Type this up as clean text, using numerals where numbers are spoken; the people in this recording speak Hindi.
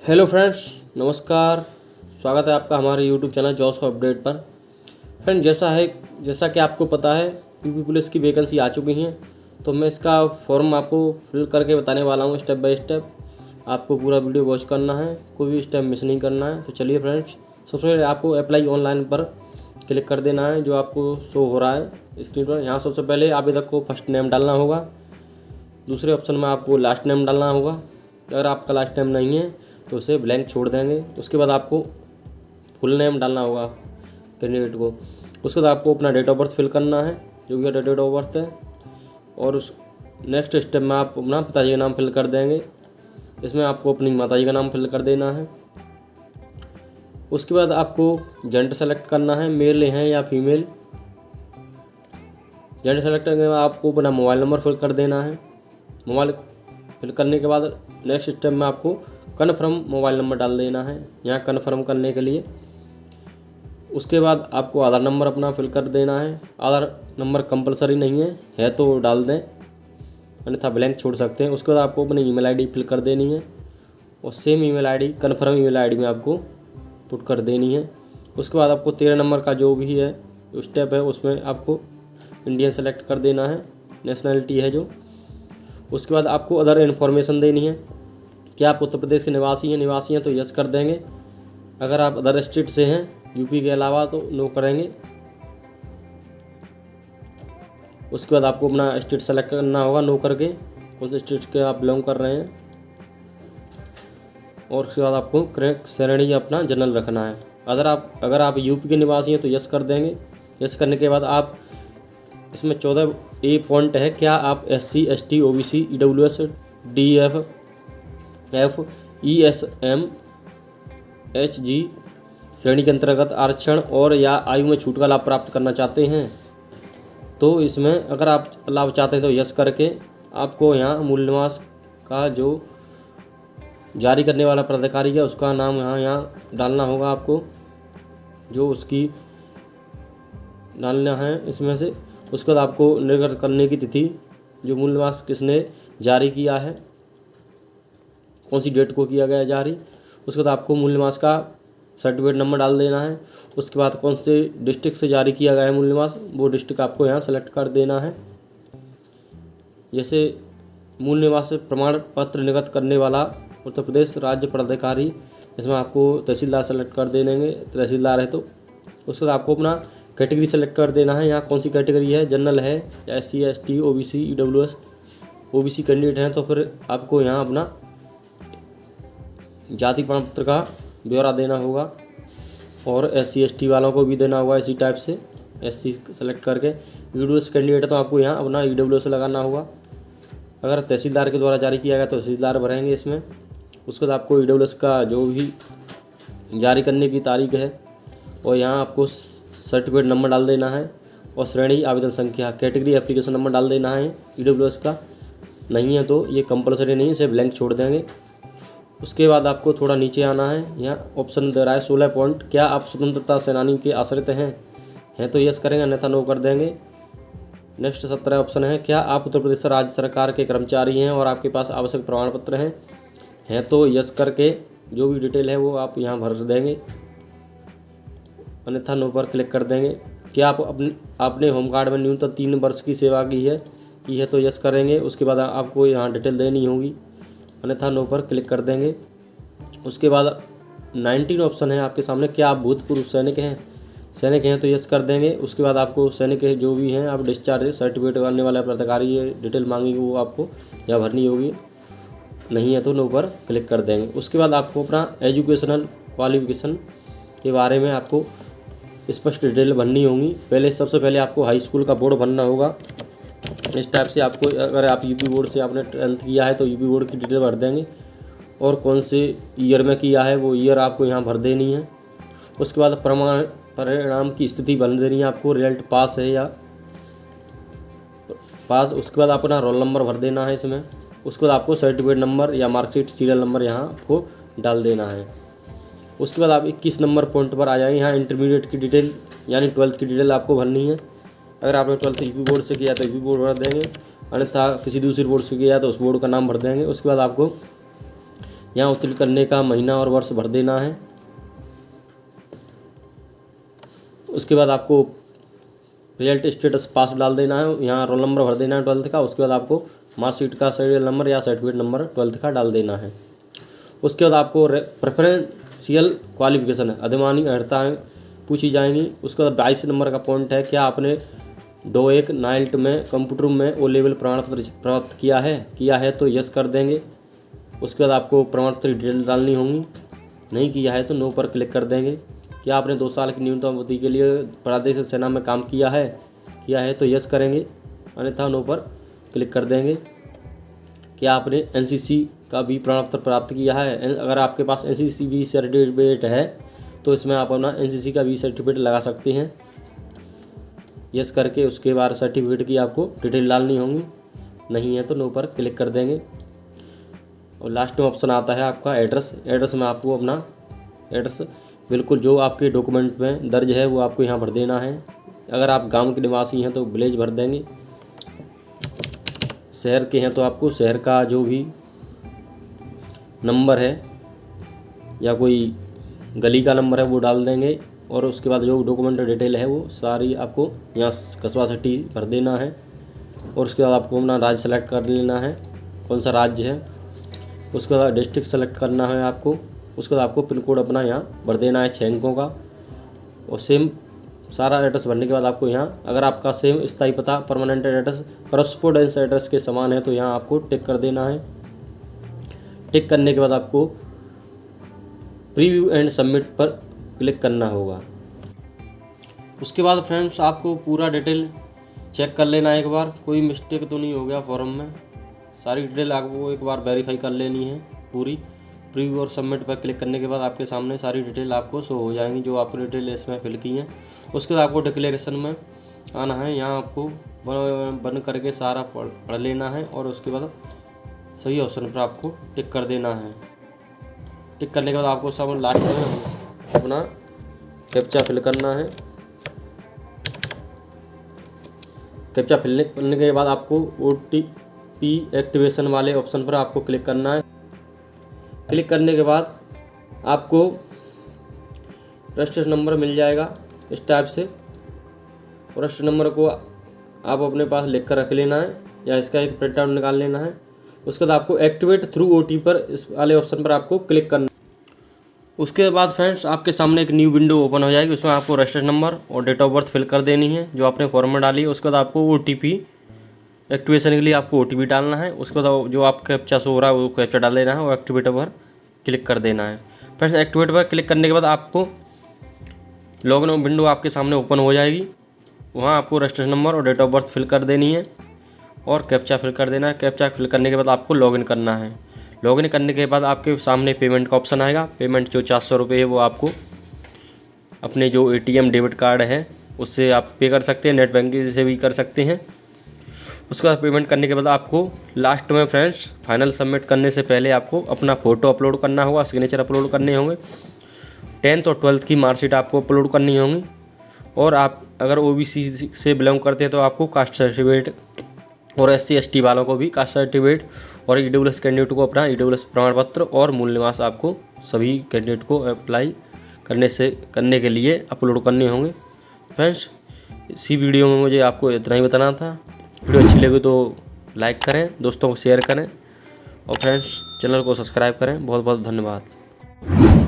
हेलो फ्रेंड्स, नमस्कार। स्वागत है आपका हमारे यूट्यूब चैनल जॉब्स अपडेट पर। फ्रेंड, जैसा कि आपको पता है यूपी पुलिस की वैकेंसी आ चुकी हैं, तो मैं इसका फॉर्म आपको फिल करके बताने वाला हूँ स्टेप बाय स्टेप। आपको पूरा वीडियो वॉच करना है, कोई भी स्टेप मिस नहीं करना है। तो चलिए फ्रेंड्स, सबसे पहले आपको अप्लाई ऑनलाइन पर क्लिक कर देना है, जो आपको शो हो रहा है स्क्रीन पर। यहाँ सबसे पहले आवेदक को फर्स्ट नेम डालना होगा। दूसरे ऑप्शन में आपको लास्ट नेम डालना होगा। अगर आपका लास्ट नेम नहीं है तो उसे ब्लैंक छोड़ देंगे। उसके बाद आपको फुल नेम डालना होगा कैंडिडेट को। उसके बाद आपको अपना डेट ऑफ बर्थ फिल करना है, जो कि डेट ऑफ बर्थ है। और उस नेक्स्ट स्टेप में आप अपना पिताजी का नाम फिल कर देंगे। इसमें आपको अपनी माताजी का नाम फिल कर देना है। उसके बाद आपको जेंडर सेलेक्ट करना है, मेल हैं या फीमेल। जेंडर सेलेक्ट करने के बाद आपको अपना मोबाइल नंबर फिल कर देना है। मोबाइल फिल करने के बाद नेक्स्ट स्टेप में आपको कन्फर्म मोबाइल नंबर डाल देना है, यहाँ कन्फर्म करने के लिए। उसके बाद आपको आधार नंबर अपना फिल कर देना है। आधार नंबर कंपलसरी नहीं है तो डाल दें, अन्यथा ब्लैंक छोड़ सकते हैं। उसके बाद आपको अपनी ईमेल आईडी फिल कर देनी है, और same email ID confirm email ID में आपको पुट कर देनी है। उसके बाद आपको 13 नंबर का जो भी है स्टेप है, उसमें आपको इंडियन सेलेक्ट कर देना है, नेशनैलिटी है जो। उसके बाद आपको अदर इन्फॉर्मेशन देनी है। क्या आप उत्तर प्रदेश के निवासी हैं तो यस कर देंगे। अगर आप अदर स्टेट से हैं यूपी के अलावा तो नो करेंगे। उसके बाद आपको अपना स्टेट सेलेक्ट करना होगा, नो करके कौन से स्टेट के आप बिलोंग कर रहे हैं। और उसके बाद आपको करेक्ट श्रेणी अपना जनरल रखना है। अगर आप यूपी के निवासी हैं तो यस कर देंगे। यस करने के बाद आप इसमें 14A पॉइंट है, क्या आप SC ST OBC EWS DF ESM HG श्रेणी के अंतर्गत आरक्षण और या आयु में छूट का लाभ प्राप्त करना चाहते हैं। तो इसमें अगर आप लाभ चाहते हैं तो यस करके आपको यहाँ मूल निवास का जो जारी करने वाला प्राधिकारी है उसका नाम यहाँ डालना होगा आपको, जो उसकी डालना है इसमें से। उसके बाद आपको निर्गत करने की तिथि, जो मूल निवास किसने जारी किया है, कौन सी डेट को किया गया है जारी। उसके बाद आपको मूल निवास का सर्टिफिकेट नंबर डाल देना है। उसके बाद कौन से डिस्ट्रिक्ट से जारी किया गया है मूल निवास, वो डिस्ट्रिक्ट आपको यहाँ सेलेक्ट कर देना है। जैसे मूल निवास प्रमाण पत्र निर्गत करने वाला उत्तर प्रदेश राज्य प्राधिकारी, इसमें आपको तहसीलदार सेलेक्ट कर देंगे, तहसीलदार है तो। उसके बाद आपको अपना कैटेगरी सेलेक्ट कर देना है, यहाँ कौन सी कैटेगरी है, जनरल है या SC ST OBC EWS OBC candidate हैं तो फिर आपको यहाँ अपना जाति प्रमाण पत्र का ब्यौरा देना होगा। और SC ST वालों को भी देना होगा इसी टाइप से, SC सेलेक्ट करके। EWS कैंडिडेट है तो आपको यहाँ अपना EWS लगाना होगा। अगर तहसीलदार के द्वारा जारी किया गया तो तहसीलदार भरेंगे इसमें। उसके बाद आपको EWS का जो भी जारी करने की तारीख है, और यहाँ आपको सर्टिफिकेट नंबर डाल देना है, और श्रेणी आवेदन संख्या कैटेगरी एप्लीकेशन नंबर डाल देना है। EWS का नहीं है तो ये कंपलसरी नहीं है, इसे ब्लैंक छोड़ देंगे। उसके बाद आपको थोड़ा नीचे आना है, यहाँ ऑप्शन दे रहा है 16 पॉइंट, क्या आप स्वतंत्रता सेनानी के आश्रित हैं तो यस करेंगे, अन्यथा नो कर देंगे। नेक्स्ट 17 ऑप्शन है, क्या आप उत्तर प्रदेश राज्य सरकार के कर्मचारी हैं और आपके पास आवश्यक प्रमाण पत्र हैं तो यस करके जो भी डिटेल है वो आप यहाँ भर देंगे, अन्यथा नो पर क्लिक कर देंगे। क्या आप अपने होमगार्ड में न्यूनतम 3 वर्ष की सेवा की है तो यस करेंगे। उसके बाद आपको यहाँ डिटेल देनी होगी, अन्यथा नो पर क्लिक कर देंगे। उसके बाद 19 ऑप्शन है आपके सामने, क्या आप भूतपूर्व सैनिक हैं तो यस कर देंगे। उसके बाद आपको सैनिक जो भी हैं आप डिस्चार्ज सर्टिफिकेट करने वाला प्राधिकारी ये डिटेल मांगेगी, वो आपको यहाँ भरनी होगी, नहीं है तो नो पर क्लिक कर देंगे। उसके बाद आपको अपना एजुकेशनल क्वालिफिकेशन के बारे में आपको स्पष्ट डिटेल भरनी होगी। सबसे पहले आपको हाई स्कूल का बोर्ड भरना होगा। इस टाइप से आपको, अगर आप यूपी बोर्ड से आपने 10th किया है तो यूपी बोर्ड की डिटेल भर देंगे, और कौन से ईयर में किया है वो ईयर आपको यहाँ भर देनी है। उसके बाद परिणाम की स्थिति भर देनी है आपको, रिजल्ट पास है या पास। उसके बाद अपना रोल नंबर भर देना है इसमें। उसके बाद आपको सर्टिफिकेट नंबर या मार्कशीट सीरियल नंबर यहाँ आपको डाल देना है। उसके बाद आप 21 नंबर पॉइंट पर आ जाएंगे, यहाँ इंटरमीडिएट की डिटेल यानी 12th की डिटेल आपको भरनी है। अगर आपने 12th यूपी बोर्ड से किया तो यूपी बोर्ड भर देंगे, अन्यथा किसी दूसरी बोर्ड से किया तो उस बोर्ड का नाम भर देंगे। उसके बाद आपको यहाँ उत्तीर्ण करने का महीना और वर्ष भर देना है। उसके बाद आपको रिजल्ट स्टेटस पास डाल देना है, यहाँ रोल नंबर भर देना है 12th का। उसके बाद आपको मार्कशीट का सीरियल नंबर या सर्टिफिकेट नंबर 12th का डाल देना है। उसके बाद आपको प्रेफरेंशियल क्वालिफिकेशन अधिमानी अर्हताएँ पूछी जाएंगी। उसके बाद 22 नंबर का पॉइंट है, क्या आपने डोएक नाइल्ट में कंप्यूटर में ओ लेवल प्रमाण पत्र प्राप्त किया है तो यस कर देंगे। उसके बाद आपको प्रमाण पत्र डिटेल डालनी होंगी, नहीं किया है तो नो पर क्लिक कर देंगे। क्या आपने 2 साल की न्यूनतम अवधि के लिए प्रादेशिक सेना में काम किया है तो यस करेंगे, अन्यथा नो पर क्लिक कर देंगे। क्या आपने एनसीसी का भी प्रमाण पत्र प्राप्त किया है, अगर आपके पास एनसीसी भी सर्टिफिकेट है तो इसमें आप अपना एनसीसी का भी सर्टिफिकेट लगा सकते हैं, यस करके उसके बाद सर्टिफिकेट की आपको डिटेल डालनी होंगी, नहीं है तो नो पर क्लिक कर देंगे। और लास्ट में ऑप्शन आता है आपका एड्रेस में आपको अपना एड्रेस बिल्कुल जो आपके डॉक्यूमेंट में दर्ज है वो आपको यहाँ भर देना है। अगर आप गांव के निवासी हैं तो विलेज भर देंगे, शहर के हैं तो आपको शहर का जो भी नंबर है या कोई गली का नंबर है वो डाल देंगे। और उसके बाद जो डॉक्यूमेंट डिटेल है वो सारी आपको यहाँ कस्बा सिटी भर देना है। और उसके बाद आपको अपना राज्य सेलेक्ट कर लेना है, कौन सा राज्य है। उसके बाद डिस्ट्रिक्ट सेलेक्ट करना है आपको। उसके बाद आपको पिन कोड अपना यहाँ भर देना है 6 अंकों का। और सेम सारा एड्रेस भरने के बाद आपको यहाँ अगर आपका सेम स्थायी पता परमानेंट एड्रेस करस्पोंडेंस एड्रेस के समान है तो यहाँ आपको टिक कर देना है। टिक करने के बाद आपको प्रीव्यू एंड सबमिट पर क्लिक करना होगा। उसके बाद फ्रेंड्स आपको पूरा डिटेल चेक कर लेना है एक बार, कोई मिस्टेक तो नहीं हो गया फॉर्म में। सारी डिटेल आपको एक बार वेरीफाई कर लेनी है पूरी। प्रीव्यू और सबमिट पर क्लिक करने के बाद आपके सामने सारी डिटेल आपको शो हो जाएंगी जो आपको डिटेल इसमें फिल की हैं। उसके बाद आपको डिक्लेरेशन में आना है, यहाँ आपको बन करके सारा पढ़ लेना है। और उसके बाद सही ऑप्शन पर आपको टिक कर देना है। टिक करने के बाद आपको सब लास्ट में अपना कैप्चा फिल करना है। कैप्चा फिल करने के बाद आपको OTP एक्टिवेशन वाले ऑप्शन पर आपको क्लिक करना है। क्लिक करने के बाद आपको रजिस्ट्रेशन नंबर मिल जाएगा इस टाइप से। रजिस्ट्रेशन नंबर को आप अपने पास लिख कर रख लेना है या इसका एक प्रिंट आउट निकाल लेना है। उसके बाद आपको एक्टिवेट थ्रू OTP पर इस वाले ऑप्शन पर आपको क्लिक करना। उसके बाद फ्रेंड्स आपके सामने एक न्यू विंडो ओपन हो जाएगी, उसमें आपको रजिस्ट्रेशन नंबर और डेट ऑफ बर्थ फिल कर देनी है जो आपने फॉर्म में डाली है। उसके बाद आपको OTP एक्टिवेशन के लिए आपको OTP डालना है। उसके बाद जो आप कैप्चा शो हो रहा है वो कैप्चा डाल देना है और एक्टिवेट पर क्लिक कर देना है। फ्रेंड्स एक्टिवेट पर क्लिक करने के बाद आपको लॉगिन विंडो आपके सामने ओपन हो जाएगी। वहाँ आपको रजिस्ट्रेशन नंबर और डेट ऑफ बर्थ फिल कर देनी है और कैप्चा फिल कर देना है। कैप्चा फिल करने के बाद आपको लॉगिन करना है। लॉगिन करने के बाद आपके सामने पेमेंट का ऑप्शन आएगा। पेमेंट जो 400 रुपये है वो आपको अपने जो ATM डेबिट कार्ड है उससे आप पे कर सकते हैं, नेट बैंकिंग से भी कर सकते हैं। उसके बाद पेमेंट करने के बाद आपको लास्ट में फ्रेंड्स फाइनल सबमिट करने से पहले आपको अपना फ़ोटो अपलोड करना होगा, सिग्नेचर अपलोड करने होंगे, 10th और 12th की मार्कशीट आपको अपलोड करनी होंगी। और आप अगर OBC से बिलोंग करते हैं तो आपको कास्ट सर्टिफिकेट और SC ST वालों को भी कास्ट सर्टिफिकेट और EWS कैंडिडेट को अपना EWS प्रमाण पत्र और मूल निवास आपको सभी कैंडिडेट को अप्लाई करने के लिए अपलोड करने होंगे। फ्रेंड्स इसी वीडियो में मुझे आपको इतना ही बताना था। वीडियो अच्छी लगी तो लाइक करें, दोस्तों को शेयर करें और फ्रेंड्स चैनल को सब्सक्राइब करें। बहुत बहुत धन्यवाद।